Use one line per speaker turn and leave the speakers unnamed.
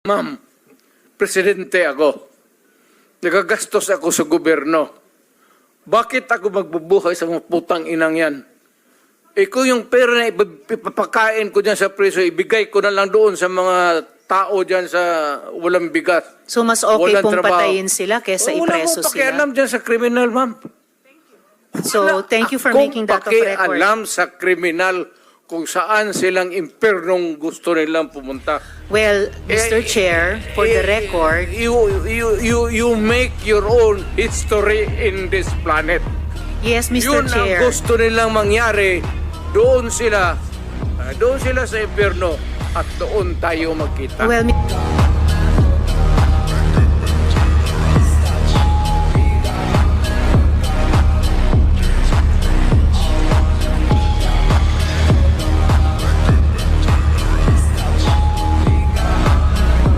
Ma'am, presidente ako. Nagagastos ako sa gobyerno. Bakit ako magbubuhay sa mga putang inang yan? Kung yung pera na ipapakain ko dyan sa preso, ibigay ko na lang doon sa mga tao dyan sa walang bigas.
So mas okay
Walang
pong
trabaho.
patayin sila kesa ipreso
Wala mo pakialam
sila.
dyan sa kriminal, ma'am.
So thank you for making that of
Kung
record.
pakialam sa kriminal kung saan silang impernong gusto nilang pumunta.
Well, Mr. Chair, for the record,
You make your own history in this planet.
yes, Mr.
Yun ang
Chair.
gusto nilang mangyari. Doon sila sa impyerno at doon tayo magkita.
Well,